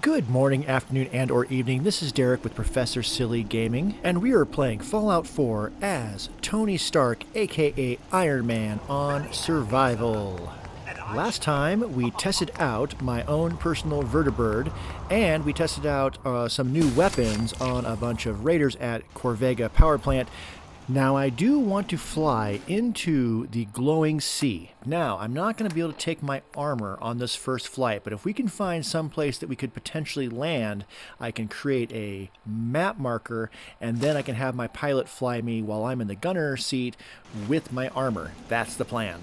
Good morning, afternoon, and or evening. This is Derek with Professor Silly Gaming, and we are playing Fallout 4 as Tony Stark, aka Iron Man, on Survival. Last time, we tested out my own personal vertibird, and we tested out some new weapons on a bunch of raiders at Corvega Power Plant. Now, I do want to fly into the glowing sea. Now, I'm not going to be able to take my armor on this first flight, but if we can find some place that we could potentially land, I can create a map marker, and then I can have my pilot fly me while I'm in the gunner seat with my armor. That's the plan.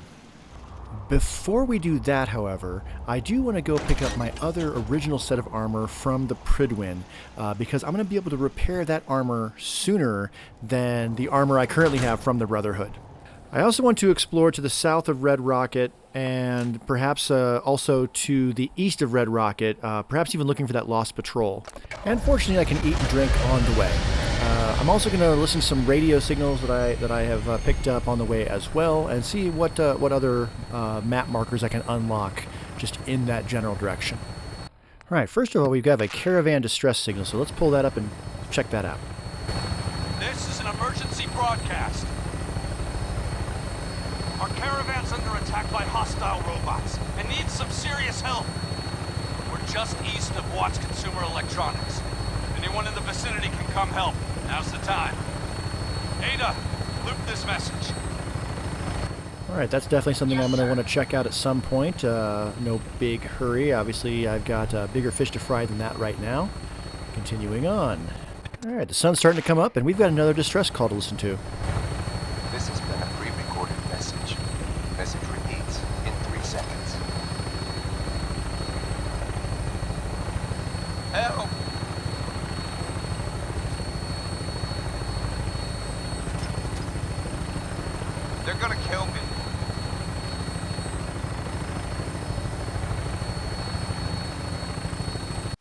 Before we do that, however, I do want to go pick up my other original set of armor from the Prydwen, because I'm going to be able to repair that armor sooner than the armor I currently have from the Brotherhood. I also want to explore to the south of Red Rocket and perhaps also to the east of Red Rocket, perhaps even looking for that lost patrol. And fortunately, I can eat and drink on the way. I'm also going to listen to some radio signals that I have picked up on the way as well, and see what other map markers I can unlock just in that general direction. All right, first of all, we've got a caravan distress signal, so let's pull that up and check that out. This is an emergency broadcast. Our caravan's under attack by hostile robots and needs some serious help. We're just east of Watts Consumer Electronics. Anyone in the vicinity can come help. Now's the time. Ada, loop this message. All right, that's definitely something I'm going to want to check out at some point. No big hurry. Obviously, I've got bigger fish to fry than that right now. Continuing on. All right, the sun's starting to come up, and we've got another distress call to listen to. This has been a pre-recorded message. Message repeats in 3 seconds. Help! They're gonna kill me.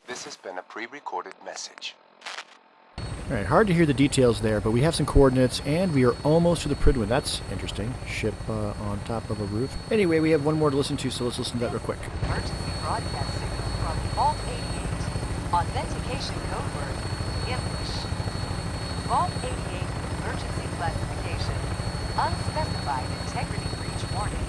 This has been a pre-recorded message. All right, hard to hear the details there, but we have some coordinates, and we are almost to the Prydwen. That's interesting. Ship on top of a roof. Anyway, we have one more to listen to, so let's listen to that real quick. Emergency broadcast signal from Vault 88. Authentication code word, English. Vault 88, emergency classification. Unspecified integrity breach warning.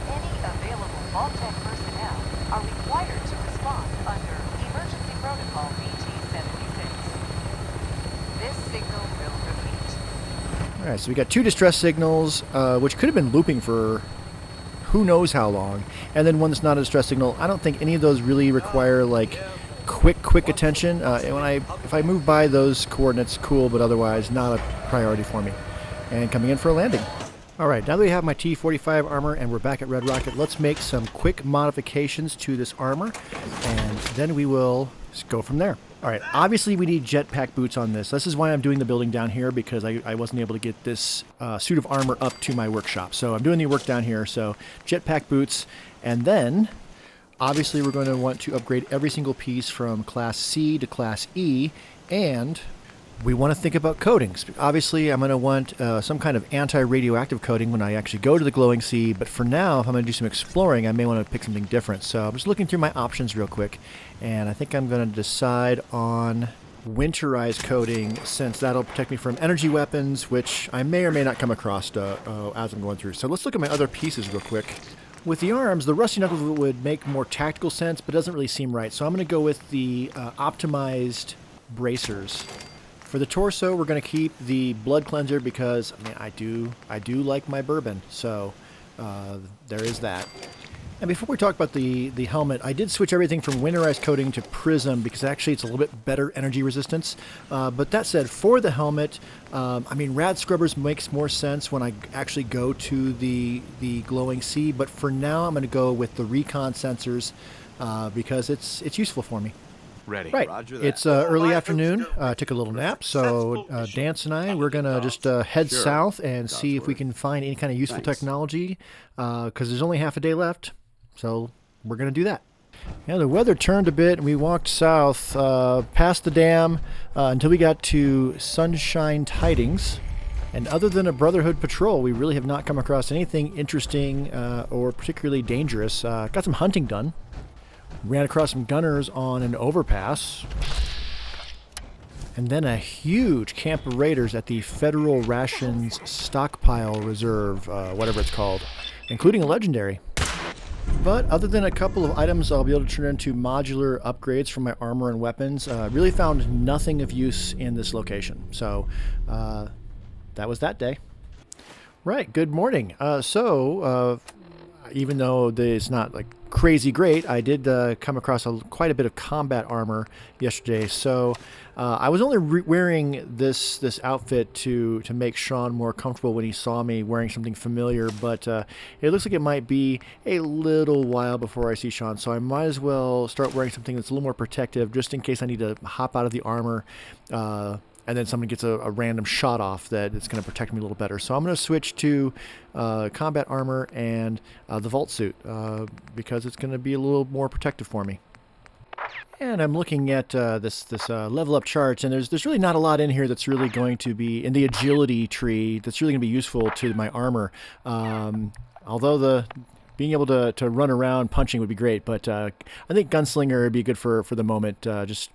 Any available Vault Tech personnel are required to respond under Emergency Protocol BT-76. This signal will repeat. All right, so we got 2 distress signals, which could have been looping for who knows how long, and then one that's not a distress signal. I don't think any of those really require like quick attention. If I move by those coordinates, cool, but otherwise not a priority for me. And coming in for a landing. All right, now that we have my T-45 armor and we're back at Red Rocket, let's make some quick modifications to this armor, and then we will go from there. All right, obviously we need jetpack boots on this. This is why I'm doing the building down here, because I wasn't able to get this suit of armor up to my workshop. So I'm doing the work down here, so jetpack boots, and then obviously we're going to want to upgrade every single piece from Class C to Class E, and we want to think about coatings. Obviously, I'm going to want some kind of anti-radioactive coating when I actually go to the glowing sea, but for now, if I'm going to do some exploring, I may want to pick something different. So I'm just looking through my options real quick, and I think I'm going to decide on winterized coating, since that'll protect me from energy weapons, which I may or may not come across as I'm going through. So let's look at my other pieces real quick. With the arms, the rusty knuckles would make more tactical sense, but doesn't really seem right. So I'm going to go with the optimized bracers. For the torso, we're going to keep the blood cleanser because I do like my bourbon. So there is that. And before we talk about the helmet, I did switch everything from winterized coating to prism because actually it's a little bit better energy resistance. But that said, for the helmet, rad scrubbers makes more sense when I actually go to the glowing sea. But for now, I'm going to go with the recon sensors because it's useful for me. Ready. Right. Roger that. It's early afternoon. I took a little nap, so Dance and I, we're going to just head south and see if we can find any kind of useful technology, because there's only half a day left, so we're going to do that. Yeah, the weather turned a bit, and we walked south past the dam until we got to Sunshine Tidings. And other than a Brotherhood patrol, we really have not come across anything interesting or particularly dangerous. Got some hunting done. Ran across some gunners on an overpass. And then a huge camp of raiders at the Federal Rations Stockpile Reserve, whatever it's called, including a legendary. But other than a couple of items I'll be able to turn into modular upgrades for my armor and weapons, really found nothing of use in this location. So that was that day. Right, good morning. Even though it's not like crazy great, I did come across quite a bit of combat armor yesterday. So I was only wearing this outfit to make Sean more comfortable when he saw me wearing something familiar. But it looks like it might be a little while before I see Sean. So I might as well start wearing something that's a little more protective, just in case I need to hop out of the armor. And then someone gets a random shot off that it's going to protect me a little better. So I'm going to switch to combat armor and the vault suit because it's going to be a little more protective for me. And I'm looking at this level up chart, and there's really not a lot in here that's really going to be in the agility tree that's really going to be useful to my armor. Although being able to run around punching would be great, but I think gunslinger would be good for the moment, just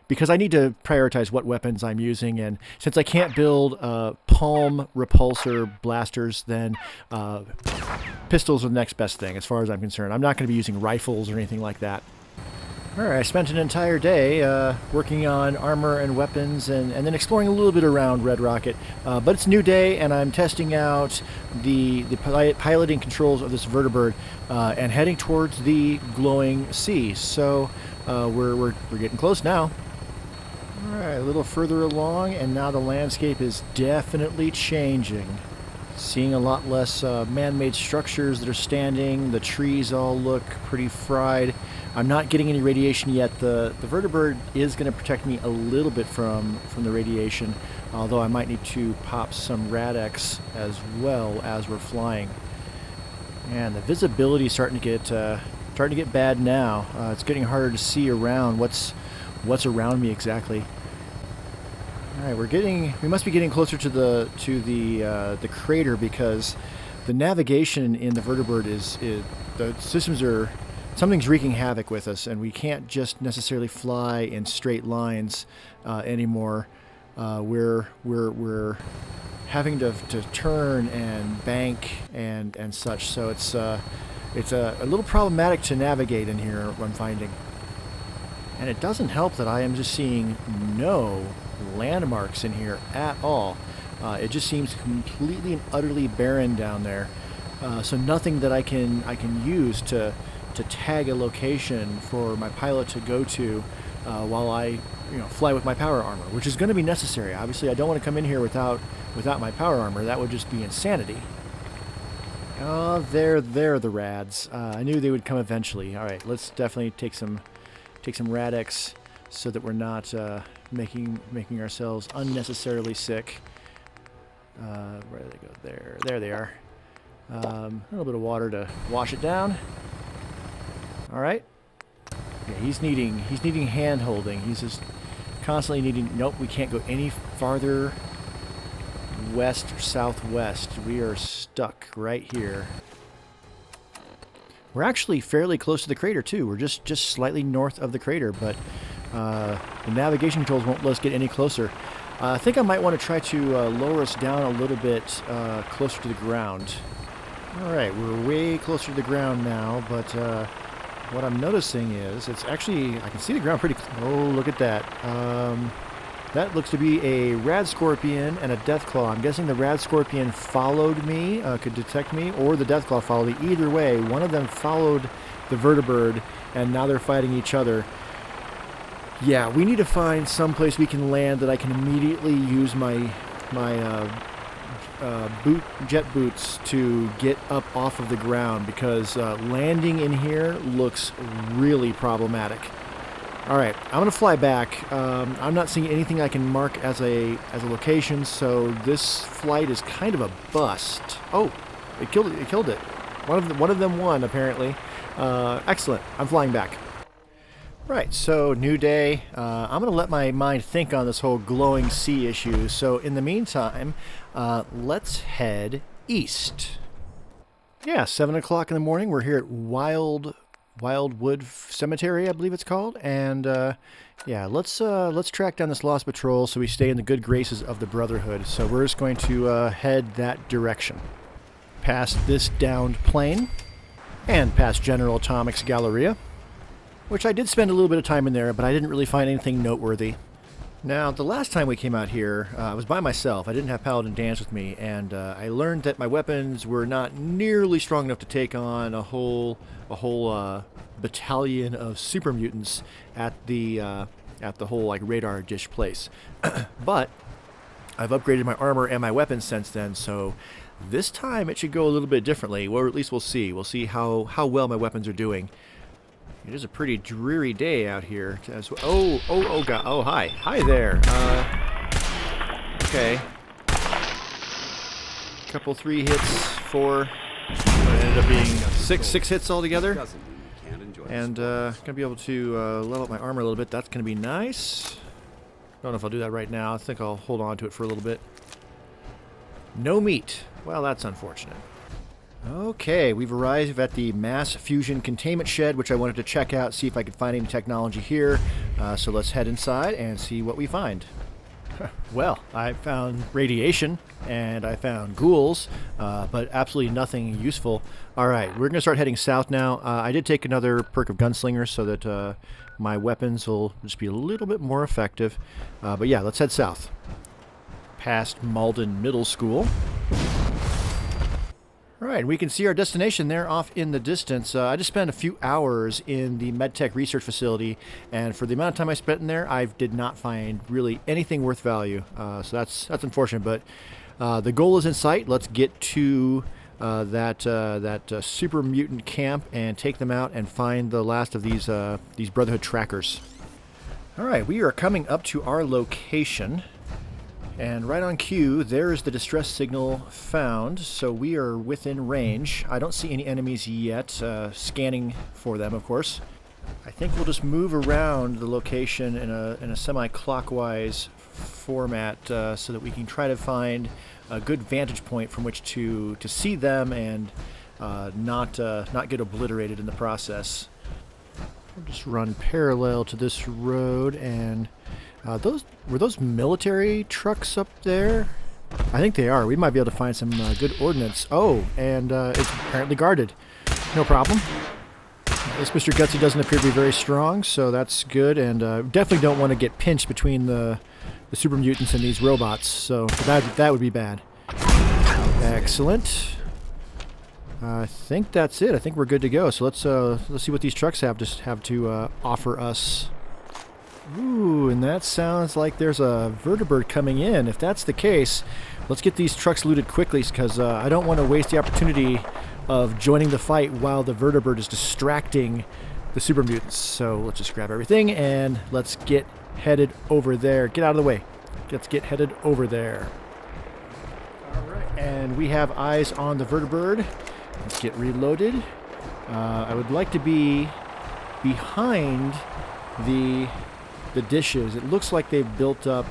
because I need to prioritize what weapons I'm using, and since I can't build palm repulsor blasters, then pistols are the next best thing as far as I'm concerned. I'm not going to be using rifles or anything like that. Alright, I spent an entire day working on armor and weapons and then exploring a little bit around Red Rocket. But it's a new day, and I'm testing out the piloting controls of this vertibird and heading towards the glowing sea. So we're getting close now. Alright, a little further along, and now the landscape is definitely changing. Seeing a lot less man-made structures that are standing. The trees all look pretty fried. I'm not getting any radiation yet. The vertibird is going to protect me a little bit from the radiation, although I might need to pop some Rad-X as well as we're flying. And the visibility is starting to get bad now. It's getting harder to see around what's around me exactly. All right, we must be getting closer to the crater, because the navigation in the vertibird something's wreaking havoc with us, and we can't just necessarily fly in straight lines anymore. We're having to turn and bank and such. So it's a little problematic to navigate in here, I'm finding. And it doesn't help that I am just seeing no landmarks in here at all. It just seems completely and utterly barren down there. So nothing that I can use to tag a location for my pilot to go to while I fly with my power armor, which is going to be necessary. Obviously, I don't want to come in here without my power armor. That would just be insanity. Oh, they're the rads. I knew they would come eventually. All right, let's definitely take some Rad-X so that we're not making ourselves unnecessarily sick. Where do they go? There they are. A little bit of water to wash it down. All right. Yeah, he's needing hand holding. He's just constantly needing. Nope, we can't go any farther west or southwest. We are stuck right here. We're actually fairly close to the crater too. We're just slightly north of the crater, but the navigation controls won't let us get any closer. I think I might want to try to lower us down a little bit closer to the ground. All right, we're way closer to the ground now, but what I'm noticing is it's actually, I can see the ground pretty. Oh, look at that. That looks to be a Rad Scorpion and a Deathclaw. I'm guessing the Rad Scorpion followed me, could detect me, or the Deathclaw followed me. Either way, one of them followed the vertibird, and now they're fighting each other. Yeah, we need to find some place we can land that I can immediately use my jet boots to get up off of the ground, because landing in here looks really problematic. All right, I'm gonna fly back. I'm not seeing anything I can mark as a location, so this flight is kind of a bust. Oh, it killed it. It killed it. One of them won apparently. Excellent. I'm flying back. Right, so new day. I'm going to let my mind think on this whole glowing sea issue. So in the meantime, let's head east. Yeah, 7 o'clock in the morning. We're here at Wild Wildwood Cemetery, I believe it's called. And yeah, let's track down this lost patrol so we stay in the good graces of the Brotherhood. So we're just going to head that direction. Past this downed plane, and past General Atomic's Galleria, which I did spend a little bit of time in there, but I didn't really find anything noteworthy. Now, the last time we came out here, I was by myself. I didn't have Paladin dance with me, and I learned that my weapons were not nearly strong enough to take on a whole battalion of super mutants at the whole like radar dish place. But I've upgraded my armor and my weapons since then, so this time it should go a little bit differently, or at least we'll see. We'll see how well my weapons are doing. It is a pretty dreary day out here. Oh, God. Oh, hi. Hi there. Okay. Couple 3 hits, 4. It ended up being six hits altogether. And gonna be able to level up my armor a little bit. That's gonna be nice. Don't know if I'll do that right now. I think I'll hold on to it for a little bit. No meat. Well, that's unfortunate. Okay, we've arrived at the Mass Fusion Containment Shed, which I wanted to check out, see if I could find any technology here. So let's head inside and see what we find. Well, I found radiation, and I found ghouls, but absolutely nothing useful. Alright, we're going to start heading south now. I did take another perk of Gunslinger so that my weapons will just be a little bit more effective. But yeah, let's head south. Past Malden Middle School. Alright, we can see our destination there off in the distance. I just spent a few hours in the MedTech research facility, and for the amount of time I spent in there, I did not find really anything worth value. So that's unfortunate, but the goal is in sight. Let's get to that super mutant camp and take them out and find the last of these Brotherhood trackers. Alright, we are coming up to our location. And right on cue, there is the distress signal found, so we are within range. I don't see any enemies yet, scanning for them, of course. I think we'll just move around the location in a semi-clockwise format so that we can try to find a good vantage point from which to see them and not get obliterated in the process. We'll just run parallel to this road and... were those military trucks up there? I think they are. We might be able to find some good ordnance. Oh, and it's apparently guarded. No problem. This Mr. Gutsy doesn't appear to be very strong, so that's good. And definitely don't want to get pinched between the super mutants and these robots. So that would be bad. Excellent. I think that's it. I think we're good to go. So let's see what these trucks have to offer us. Ooh, and that sounds like there's a vertibird coming in. If that's the case, let's get these trucks looted quickly because I don't want to waste the opportunity of joining the fight while the vertibird is distracting the super mutants. So let's just grab everything and let's get headed over there. Get out of the way. Let's get headed over there. All right, and we have eyes on the vertibird. Let's get reloaded. I would like to be behind the dishes. It looks like they've built up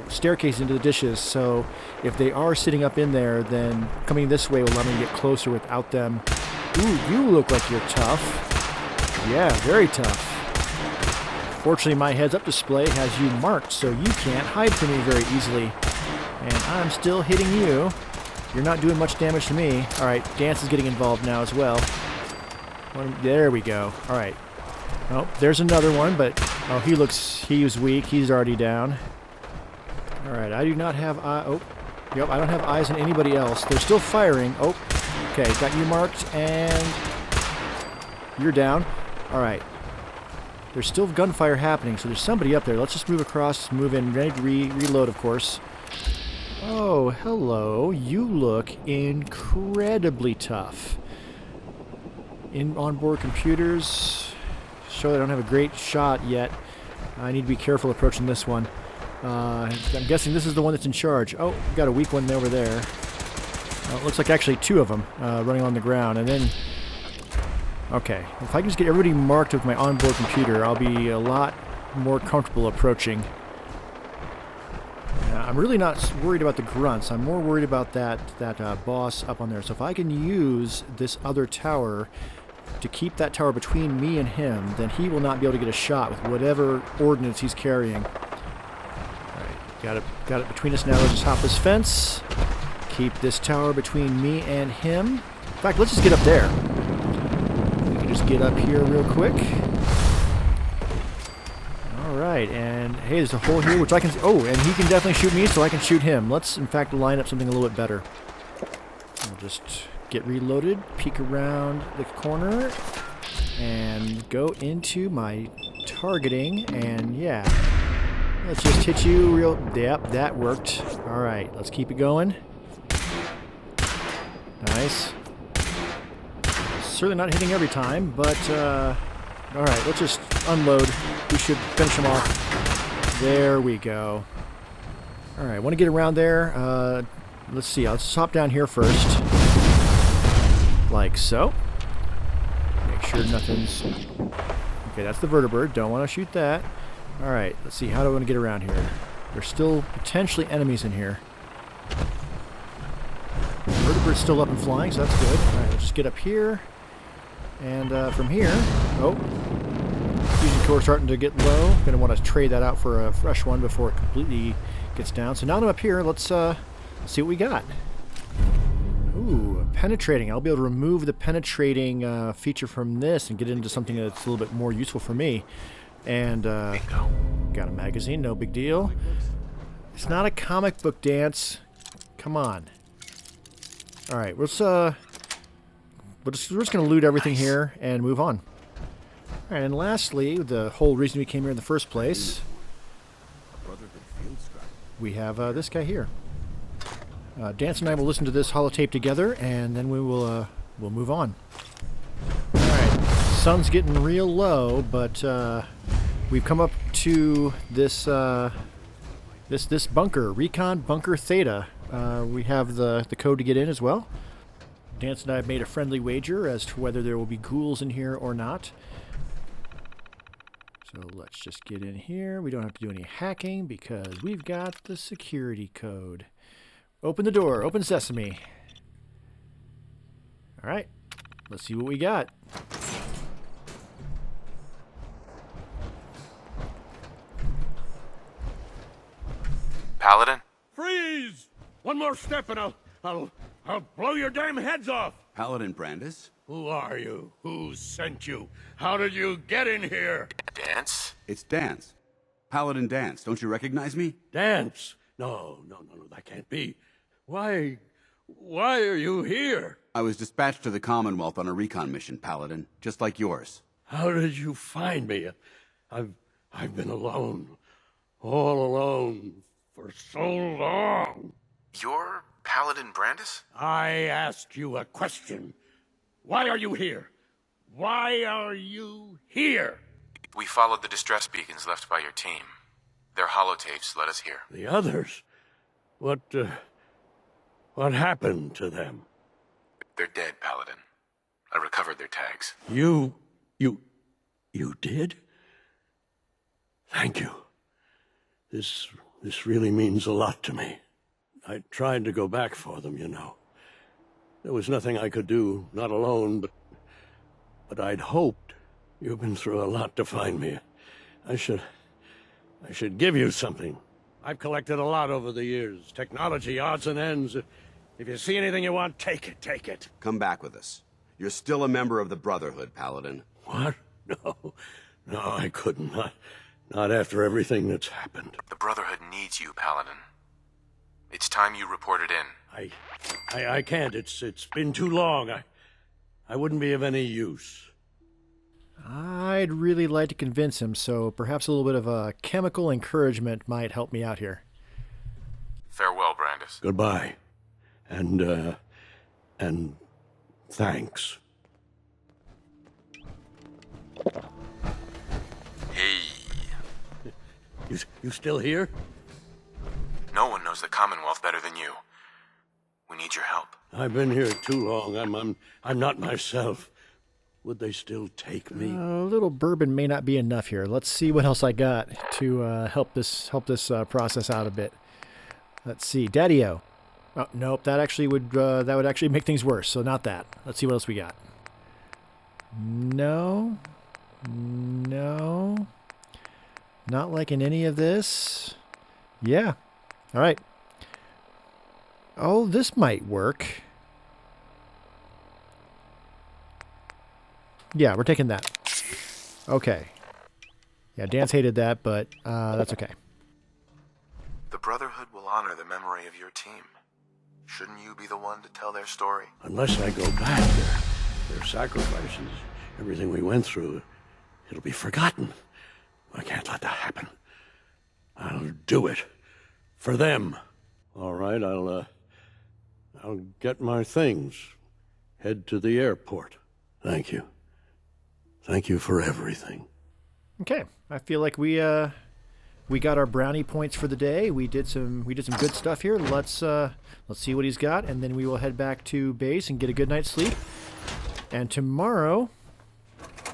staircases into the dishes, so if they are sitting up in there, then coming this way will let me get closer without them. Ooh, you look like you're tough. Yeah, very tough. Fortunately, my heads-up display has you marked, so you can't hide from me very easily. And I'm still hitting you. You're not doing much damage to me. Alright, Dance is getting involved now as well. There we go. Alright. Oh, there's another one, but oh, he was weak. He's already down. All right, I do not have I don't have eyes on anybody else. They're still firing. Oh, okay, got you marked, and you're down. All right. There's still gunfire happening, so there's somebody up there. Let's just move across, move in, ready to reload, of course. Oh, hello. You look incredibly tough. In onboard computers. Show I don't have a great shot yet. I need to be careful approaching this one. I'm guessing this is the one that's in charge. Oh, we've got a weak one over there. It looks like actually 2 of them running on the ground. And then, okay, if I can just get everybody marked with my onboard computer, I'll be a lot more comfortable approaching. I'm really not worried about the grunts. I'm more worried about that boss up on there. So if I can use this other tower to keep that tower between me and him, then he will not be able to get a shot with whatever ordnance he's carrying. Alright, got it between us now. Let's just hop this fence. Keep this tower between me and him. In fact, let's just get up there. We can just get up here real quick. Alright, and hey, there's a hole here which I can... Oh, and he can definitely shoot me, so I can shoot him. Let's, in fact, line up something a little bit better. We'll just get reloaded, peek around the corner, and go into my targeting, and yeah. Let's just hit you real... Yep, that worked. Alright, let's keep it going. Nice. Certainly not hitting every time, but... Alright, let's just unload. We should finish him off. There we go. Alright, I want to get around there. Let's see, I'll just hop down here first. Like so. Make sure nothing's... Okay, that's the vertibird. Don't want to shoot that. Alright, let's see, how do I want to get around here? There's still potentially enemies in here. The vertibird's still up and flying, so that's good. Alright, let's just get up here. And from here... Oh. Fusion core starting to get low. Going to want to trade that out for a fresh one before it completely gets down. So now that I'm up here, let's see what we got. Ooh, penetrating. I'll be able to remove the penetrating feature from this and get into something that's a little bit more useful for me. And got a magazine, no big deal. It's not a comic book dance. Come on. All right, we're just going to loot everything here and move on. All right, and lastly, the whole reason we came here in the first place, we have this guy here. Dance and I will listen to this holotape together, and then we will we'll move on. All right, sun's getting real low, but we've come up to this this bunker, Recon Bunker Theta. We have the code to get in as well. Dance and I have made a friendly wager as to whether there will be ghouls in here or not. So let's just get in here. We don't have to do any hacking because we've got the security code. Open the door. Open sesame. All right. Let's see what we got. Paladin? Freeze! One more step and I'll blow your damn heads off! Paladin Brandis? Who are you? Who sent you? How did you get in here? Dance? It's Dance. Paladin Dance. Don't you recognize me? Dance? No, that can't be. Why are you here? I was dispatched to the Commonwealth on a recon mission, Paladin, just like yours. How did you find me? I've been alone. All alone for so long. You're Paladin Brandis? I asked you a question. Why are you here? Why are you here? We followed the distress beacons left by your team. Their holotapes led us here. The others? What happened to them? They're dead, Paladin. I recovered their tags. You did? Thank you. This really means a lot to me. I tried to go back for them, you know. There was nothing I could do, not alone, but I'd hoped. You've been through a lot to find me. I should give you something. I've collected a lot over the years. Technology, odds and ends. If you see anything you want, take it. Come back with us. You're still a member of the Brotherhood, Paladin. What? No, I couldn't. Not after everything that's happened. The Brotherhood needs you, Paladin. It's time you reported in. I can't. It's been too long. I wouldn't be of any use. I'd really like to convince him, so perhaps a little bit of a chemical encouragement might help me out here. Farewell, Brandis. Goodbye. And thanks. Hey. You still here? No one knows the Commonwealth better than you. We need your help. I've been here too long. I'm not myself. Would they still take me? A little bourbon may not be enough here. Let's see what else I got to help this process out a bit. Let's see, Daddy-O. Oh, nope, that would actually make things worse. So not that. Let's see what else we got. No. No. Not liking any of this. Yeah. All right. Oh, this might work. Yeah, we're taking that. Okay. Yeah, Dance hated that, but that's okay. The Brotherhood will honor the memory of your team. Shouldn't you be the one to tell their story? Unless I go back, their sacrifices, everything we went through, it'll be forgotten. I can't let that happen. I'll do it. For them. All right, I'll get my things. Head to the airport. Thank you. Thank you for everything. Okay, I feel like we got our brownie points for the day. We did some good stuff here. Let's see what he's got, and then we will head back to base and get a good night's sleep. And tomorrow's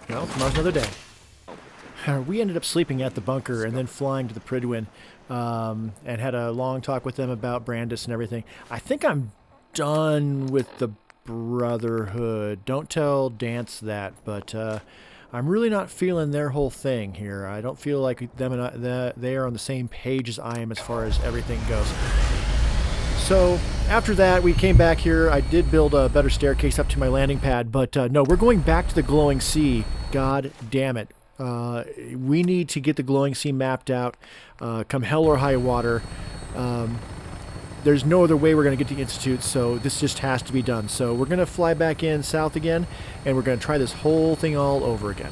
another day. We ended up sleeping at the bunker and then flying to the Prydwen, and had a long talk with them about Brandis and everything. I think I'm done with the Brotherhood. Don't tell Dance that, but I'm really not feeling their whole thing here. I don't feel like them and they are on the same page as I am as far as everything goes. So after that, we came back here. I did build a better staircase up to my landing pad, but no, we're going back to the glowing sea. God damn it. We need to get the glowing sea mapped out, come hell or high water. There's no other way we're going to get to the Institute, so this just has to be done. So we're going to fly back in south again, and we're going to try this whole thing all over again.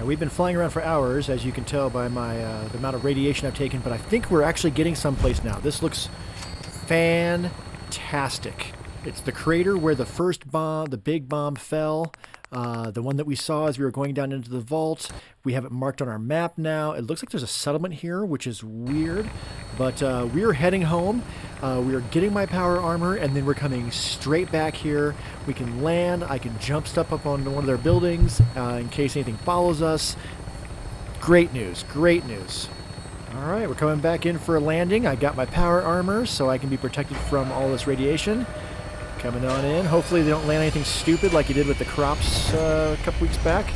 We've been flying around for hours, as you can tell by my the amount of radiation I've taken, but I think we're actually getting someplace now. This looks fantastic. It's the crater where the first bomb, the big bomb, fell. The one that we saw as we were going down into the vault. We have it marked on our map now. It looks like there's a settlement here, which is weird. But we are heading home. We are getting my power armor, and then we're coming straight back here. We can land. I can jump stuff up onto one of their buildings in case anything follows us. Great news. Great news. All right, we're coming back in for a landing. I got my power armor, so I can be protected from all this radiation. Coming on in. Hopefully they don't land anything stupid like you did with the crops a couple weeks back.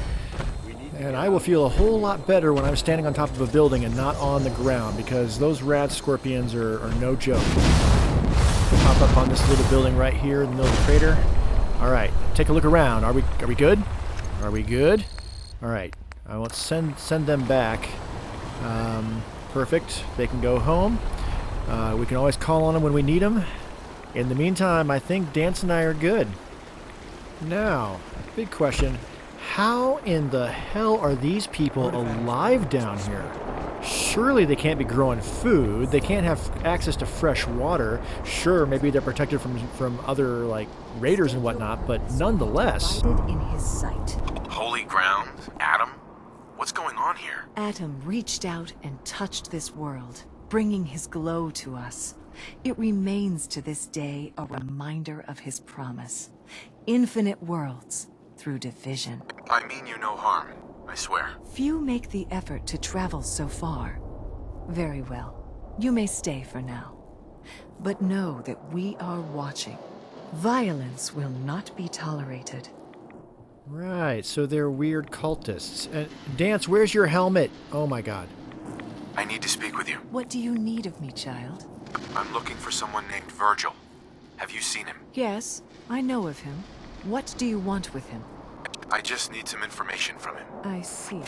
And I will feel a whole lot better when I'm standing on top of a building and not on the ground, because those rad scorpions are no joke. Pop up on this little building right here in the middle of the crater. All right, take a look around. Are we good? Are we good? All right, I will send them back. Perfect. They can go home. We can always call on them when we need them. In the meantime, I think Dance and I are good. Now, big question. How in the hell are these people alive down here? Surely they can't be growing food. They can't have access to fresh water. Sure, maybe they're protected from other, like, raiders and whatnot, but nonetheless. In his sight. Holy ground? Adam? What's going on here? Adam reached out and touched this world, bringing his glow to us. It remains to this day a reminder of his promise. Infinite worlds through division. I mean you no harm, I swear. Few make the effort to travel so far. Very well. You may stay for now. But know that we are watching. Violence will not be tolerated. Right, so they're weird cultists. Dance, where's your helmet? Oh my god. I need to speak with you. What do you need of me, child? I'm looking for someone named Virgil. Have you seen him? Yes, I know of him. What do you want with him? I just need some information from him. I see.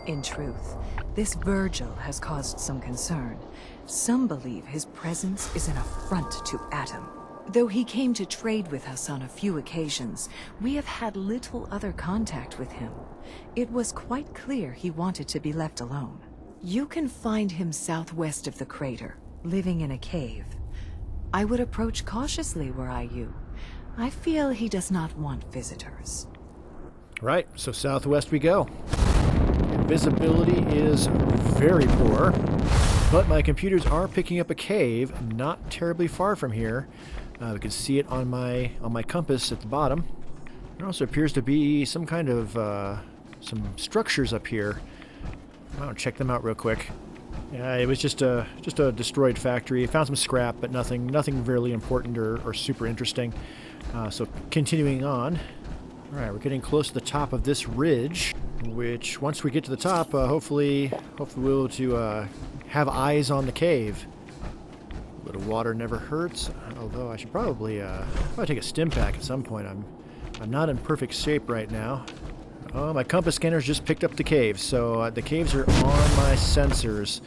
In truth, this Virgil has caused some concern. Some believe his presence is an affront to Adam. Though he came to trade with us on a few occasions, we have had little other contact with him. It was quite clear he wanted to be left alone. You can find him southwest of the crater, living in a cave. I would approach cautiously were I you. I feel he does not want visitors. Right, so southwest we go. Visibility is very poor, but my computers are picking up a cave not terribly far from here. We can see it on my compass at the bottom. There also appears to be some kind of some structures up here. I'll check them out real quick. Yeah, it was just a destroyed factory. Found some scrap, but nothing really important or super interesting. So continuing on. Alright, we're getting close to the top of this ridge, which once we get to the top, hopefully we'll be able to have eyes on the cave. A little water never hurts, although I should probably take a stim pack at some point. I'm not in perfect shape right now. Oh, my compass scanners just picked up the cave, so the caves are on my sensors.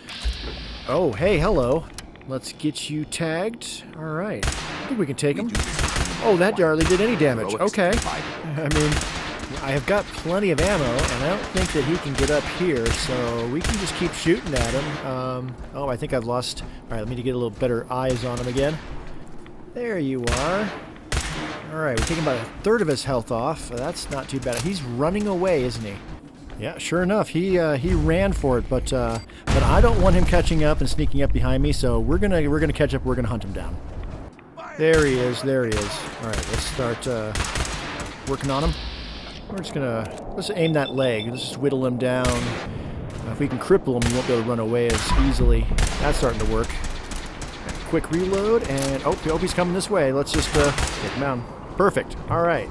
Oh, hey, hello. Let's get you tagged. Alright, I think we can take him. Oh, that hardly did any damage. Okay. I mean, I have got plenty of ammo, and I don't think that he can get up here, so we can just keep shooting at him. Oh, I think I've lost... Alright, let me get a little better eyes on him again. There you are. Alright, we're taking about a third of his health off. That's not too bad. He's running away, isn't he? Yeah, sure enough, he ran for it, but I don't want him catching up and sneaking up behind me, so we're gonna catch up, we're gonna hunt him down. There he is, there he is. Alright, let's start working on him. Let's aim that leg. Let's just whittle him down. If we can cripple him, he won't be able to run away as easily. That's starting to work. Quick reload, and oh, he's coming this way. Let's just take him down. Perfect. Alright.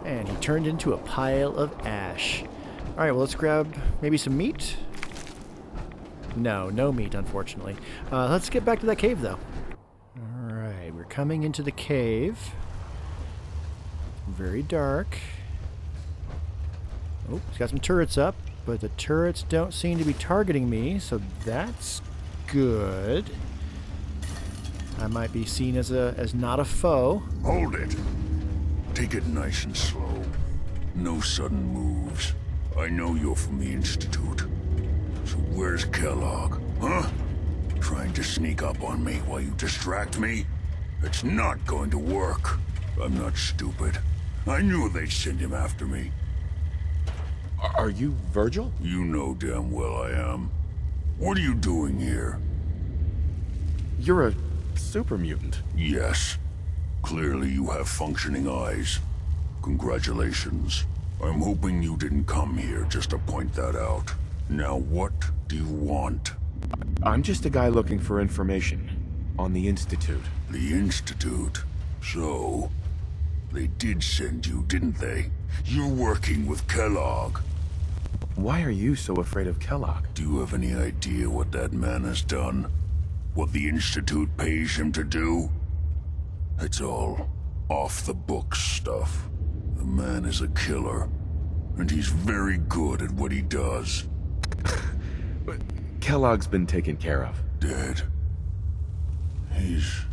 And he turned into a pile of ash. Alright, well, let's grab maybe some meat. No meat, unfortunately. Let's get back to that cave, though. Alright, we're coming into the cave. Very dark. Oh, he's got some turrets up, but the turrets don't seem to be targeting me, so that's good. I might be seen as not a foe. Hold it. Take it nice and slow. No sudden moves. I know you're from the Institute. So where's Kellogg? Huh? Trying to sneak up on me while you distract me? It's not going to work. I'm not stupid. I knew they'd send him after me. Are you Virgil? You know damn well I am. What are you doing here? You're a super mutant. Yes. Clearly you have functioning eyes. Congratulations. I'm hoping you didn't come here just to point that out. Now what do you want? I'm just a guy looking for information on the Institute. The Institute? So, they did send you, didn't they? You're working with Kellogg. Why are you so afraid of Kellogg? Do you have any idea what that man has done? What the Institute pays him to do? It's all off-the-books stuff. The man is a killer, and he's very good at what he does. But Kellogg's been taken care of. Dead. He's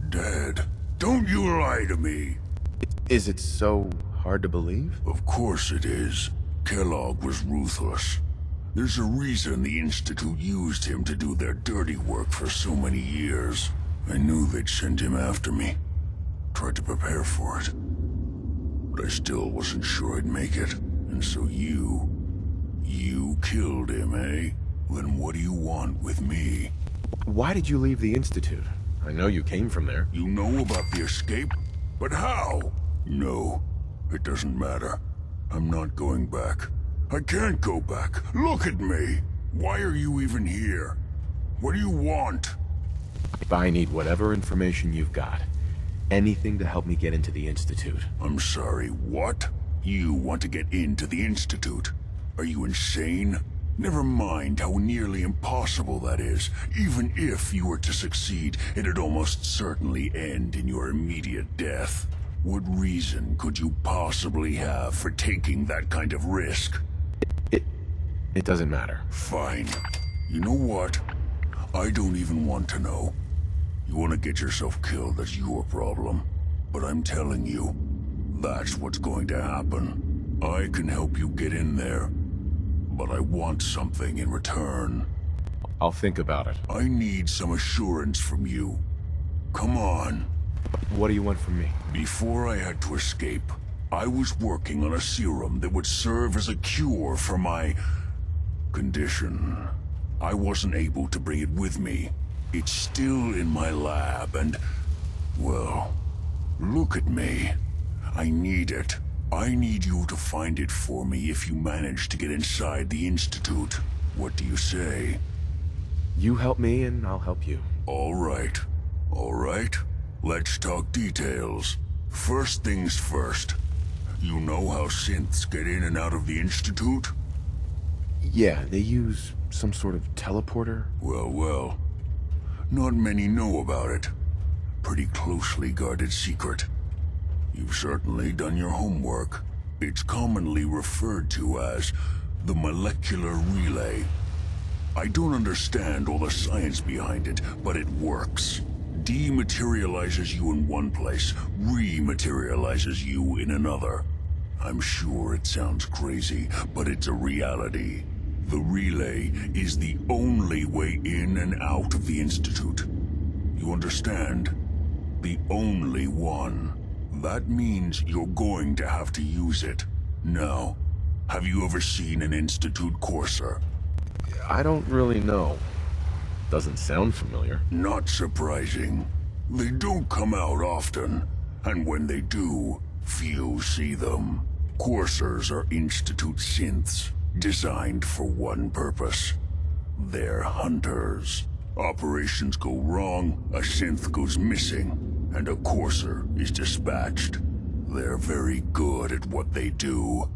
dead. Don't you lie to me! Is it so hard to believe? Of course it is. Kellogg was ruthless. There's a reason the Institute used him to do their dirty work for so many years. I knew they'd send him after me. Tried to prepare for it. But I still wasn't sure I'd make it. And so you killed him, eh? Then what do you want with me? Why did you leave the Institute? I know you came from there. You know about the escape? But how? No, it doesn't matter. I'm not going back. I can't go back. Look at me. Why are you even here? What do you want? I need whatever information you've got. Anything to help me get into the Institute. I'm sorry, what? You want to get into the Institute? Are you insane? Never mind how nearly impossible that is. Even if you were to succeed, it'd almost certainly end in your immediate death. What reason could you possibly have for taking that kind of risk? It doesn't matter. Fine. You know what? I don't even want to know. You want to get yourself killed, that's your problem. But I'm telling you, that's what's going to happen. I can help you get in there. But I want something in return. I'll think about it. I need some assurance from you. Come on. What do you want from me? Before I had to escape, I was working on a serum that would serve as a cure for my condition. I wasn't able to bring it with me. It's still in my lab and, well, look at me. I need it. I need you to find it for me if you manage to get inside the Institute. What do you say? You help me and I'll help you. All right. All right. Let's talk details. First things first. You know how synths get in and out of the Institute? Yeah, they use some sort of teleporter. Well, well. Not many know about it. Pretty closely guarded secret. You've certainly done your homework. It's commonly referred to as the molecular relay. I don't understand all the science behind it, but it works. Dematerializes you in one place, rematerializes you in another. I'm sure it sounds crazy, but it's a reality. The relay is the only way in and out of the Institute. You understand? The only one. That means you're going to have to use it. Now, have you ever seen an Institute courser? I don't really know. Doesn't sound familiar. Not surprising. They don't come out often, and when they do, few see them. Coursers are Institute synths, designed for one purpose. They're hunters. Operations go wrong, a synth goes missing, and a courser is dispatched. They're very good at what they do,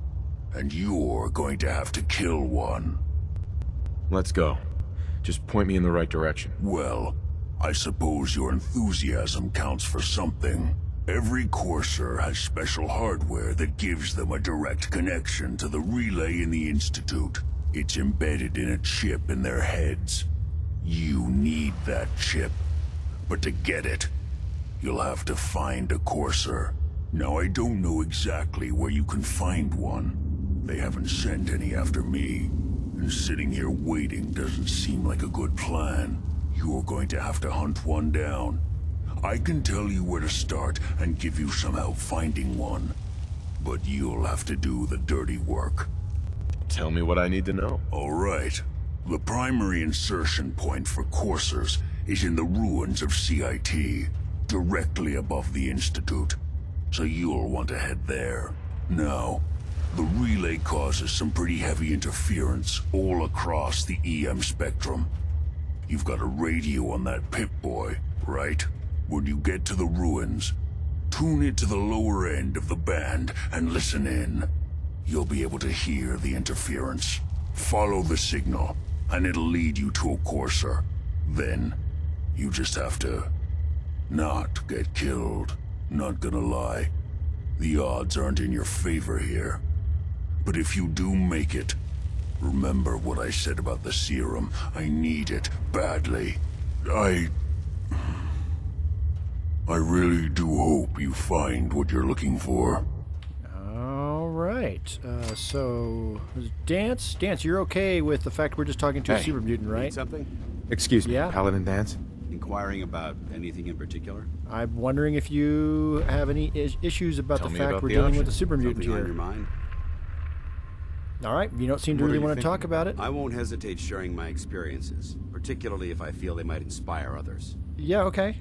and you're going to have to kill one. Let's go. Just point me in the right direction. Well, I suppose your enthusiasm counts for something. Every courser has special hardware that gives them a direct connection to the relay in the Institute. It's embedded in a chip in their heads. You need that chip. But to get it, you'll have to find a courser. Now, I don't know exactly where you can find one. They haven't sent any after me. And sitting here waiting doesn't seem like a good plan. You're going to have to hunt one down. I can tell you where to start and give you some help finding one. But you'll have to do the dirty work. Tell me what I need to know. All right. The primary insertion point for coursers is in the ruins of CIT, directly above the Institute. So you'll want to head there. Now, the relay causes some pretty heavy interference all across the EM spectrum. You've got a radio on that Pip-Boy, right? When you get to the ruins, tune it to the lower end of the band and listen in. You'll be able to hear the interference. Follow the signal, and it'll lead you to a courser. Then, you just have to not get killed. Not gonna lie, the odds aren't in your favor here. But if you do make it, remember what I said about the serum. I need it badly. I really do hope you find what you're looking for. All right. So, Dance, you're okay with the fact we're just talking to a super mutant, right? Need something? Excuse me, Yeah? Paladin Dance? Inquiring about anything in particular? I'm wondering if you have any issues about Tell the me fact about we're the dealing option. with a super mutant Something on here. your mind? All right. You don't seem to What are really you want to talk thinking? about it. I won't hesitate sharing my experiences, particularly if I feel they might inspire others. Yeah, okay.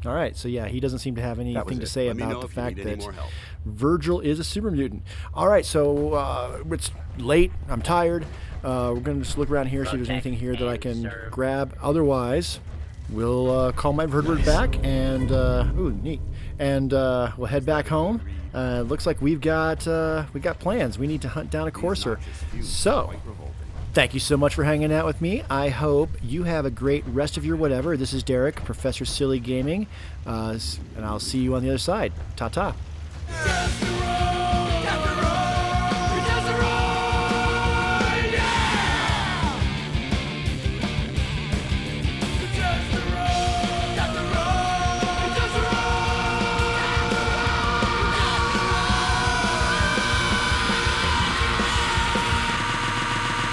All right. So, yeah, he doesn't seem to have anything to it. say Let me about know the if you fact need any that more help. Virgil is a super mutant. All right. So, it's late. I'm tired. We're going to just look around here, see if there's anything here that I can grab. Otherwise, we'll call my vertebrate back and, ooh, neat. And we'll head back home. Looks like we got plans. We need to hunt down a courser. So, thank you so much for hanging out with me. I hope you have a great rest of your whatever. This is Derek, Professor Silly Gaming, and I'll see you on the other side. Ta-ta.